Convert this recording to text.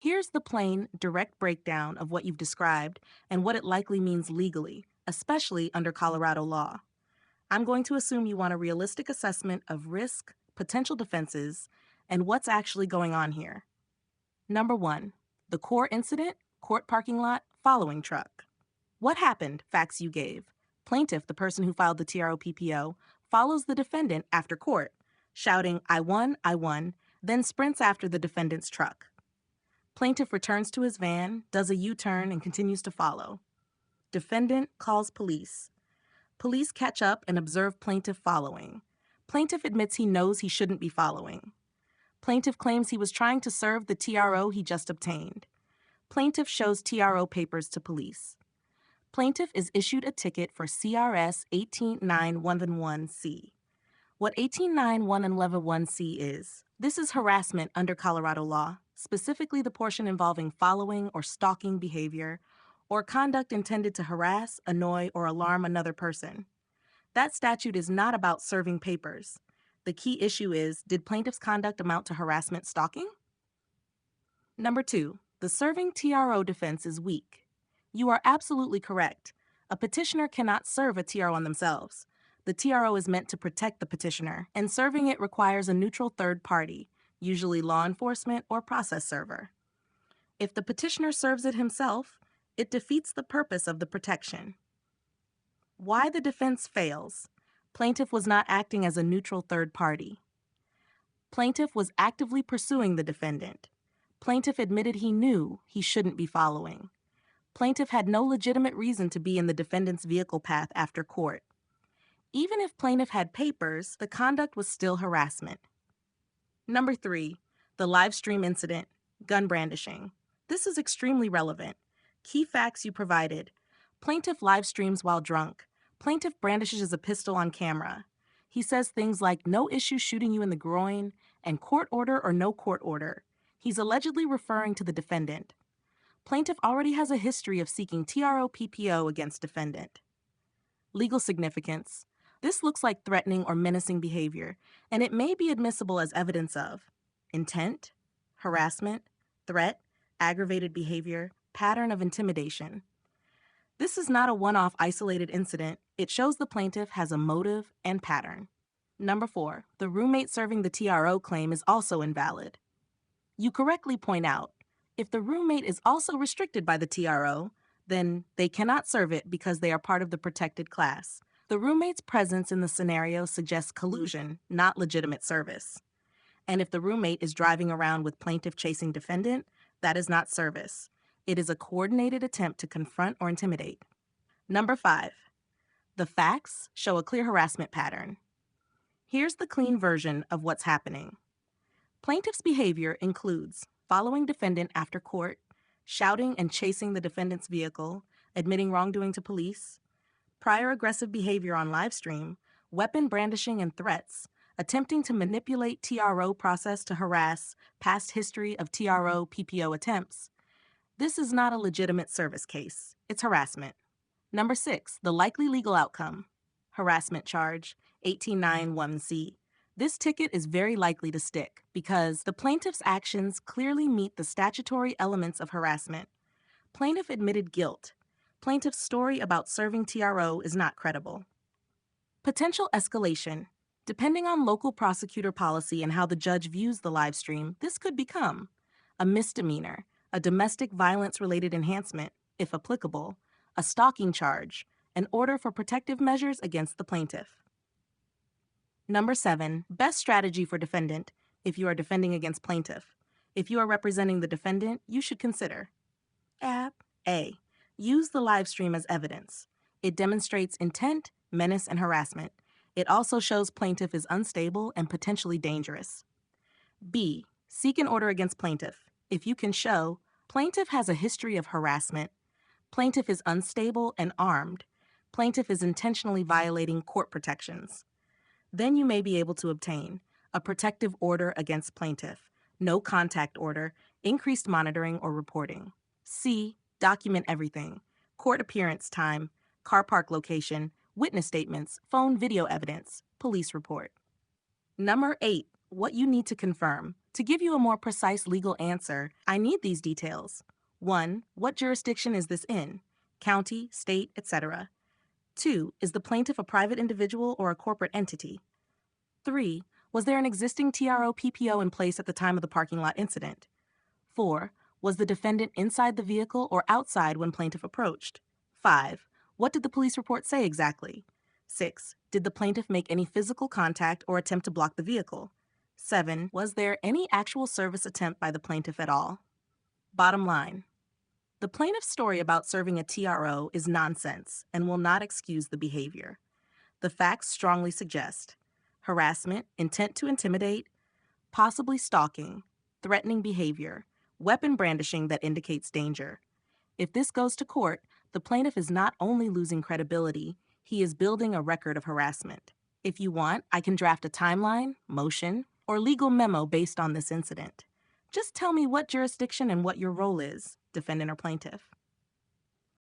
Here's the plain, direct breakdown of what you've described and what it likely means legally, especially under Colorado law. I'm going to assume you want a realistic assessment of risk, potential defenses, and what's actually going on here. Number 1. The core incident, court parking lot, following truck. What happened? Facts you gave. Plaintiff, the person who filed the TRO PPO, follows the defendant after court, shouting, I won, then sprints after the defendant's truck. Plaintiff returns to his van, does a U-turn, and continues to follow. Defendant calls police. Police catch up and observe plaintiff following. Plaintiff admits he knows he shouldn't be following. Plaintiff claims he was trying to serve the TRO he just obtained. Plaintiff shows TRO papers to police. Plaintiff is issued a ticket for CRS 18911C. What 1891111C is, this is harassment under Colorado law, specifically the portion involving following or stalking behavior, or conduct intended to harass, annoy, or alarm another person. That statute is not about serving papers. The key issue is, did plaintiff's conduct amount to harassment stalking? Number 2, the serving TRO defense is weak. You are absolutely correct. A petitioner cannot serve a TRO on themselves. The TRO is meant to protect the petitioner, and serving it requires a neutral third party, usually law enforcement or process server. If the petitioner serves it himself, it defeats the purpose of the protection. Why the defense fails? Plaintiff was not acting as a neutral third party. Plaintiff was actively pursuing the defendant. Plaintiff admitted he knew he shouldn't be following. Plaintiff had no legitimate reason to be in the defendant's vehicle path after court. Even if plaintiff had papers, the conduct was still harassment. Number 3, the live stream incident, gun brandishing. This is extremely relevant. Key facts you provided. Plaintiff live streams while drunk. Plaintiff brandishes a pistol on camera. He says things like, no issue shooting you in the groin, and court order or no court order. He's allegedly referring to the defendant. Plaintiff already has a history of seeking TRO PPO against defendant. Legal significance. This looks like threatening or menacing behavior, and it may be admissible as evidence of intent, harassment, threat, aggravated behavior, pattern of intimidation. This is not a one-off isolated incident. It shows the plaintiff has a motive and pattern. Number 4, the roommate serving the TRO claim is also invalid. You correctly point out, if the roommate is also restricted by the TRO, then they cannot serve it because they are part of the protected class. The roommate's presence in the scenario suggests collusion, not legitimate service. And if the roommate is driving around with plaintiff chasing defendant, that is not service. It is a coordinated attempt to confront or intimidate. Number 5, the facts show a clear harassment pattern. Here's the clean version of what's happening. Plaintiff's behavior includes following defendant after court, shouting and chasing the defendant's vehicle, admitting wrongdoing to police, prior aggressive behavior on live stream, weapon brandishing and threats, attempting to manipulate TRO process to harass, past history of TRO PPO attempts. This is not a legitimate service case. It's harassment. Number 6, the likely legal outcome. Harassment charge, 18911C. This ticket is very likely to stick because the plaintiff's actions clearly meet the statutory elements of harassment. Plaintiff admitted guilt. Plaintiff's story about serving TRO is not credible. Potential escalation. Depending on local prosecutor policy and how the judge views the live stream, this could become a misdemeanor, a domestic violence-related enhancement, if applicable, a stalking charge, an order for protective measures against the plaintiff. Number 7, best strategy for defendant if you are defending against plaintiff. If you are representing the defendant, you should consider A. Use the live stream as evidence. It demonstrates intent, menace, and harassment. It also shows plaintiff is unstable and potentially dangerous. B. Seek an order against plaintiff. If you can show, plaintiff has a history of harassment. Plaintiff is unstable and armed. Plaintiff is intentionally violating court protections. Then you may be able to obtain a protective order against plaintiff, no contact order, increased monitoring or reporting. C. Document everything. Court appearance time, car park location, witness statements, phone video evidence, police report. Number 8, what you need to confirm. To give you a more precise legal answer, I need these details. 1. What jurisdiction is this in? County, state, etc. 2. Is the plaintiff a private individual or a corporate entity? 3. Was there an existing TRO PPO in place at the time of the parking lot incident? 4. Was the defendant inside the vehicle or outside when plaintiff approached? 5. What did the police report say exactly? 6. Did the plaintiff make any physical contact or attempt to block the vehicle? 7. Was there any actual service attempt by the plaintiff at all? Bottom line. The plaintiff's story about serving a TRO is nonsense and will not excuse the behavior. The facts strongly suggest harassment, intent to intimidate, possibly stalking, threatening behavior, weapon brandishing that indicates danger. If this goes to court, the plaintiff is not only losing credibility, he is building a record of harassment. If you want, I can draft a timeline, motion, or legal memo based on this incident. Just tell me what jurisdiction and what your role is, defendant or plaintiff.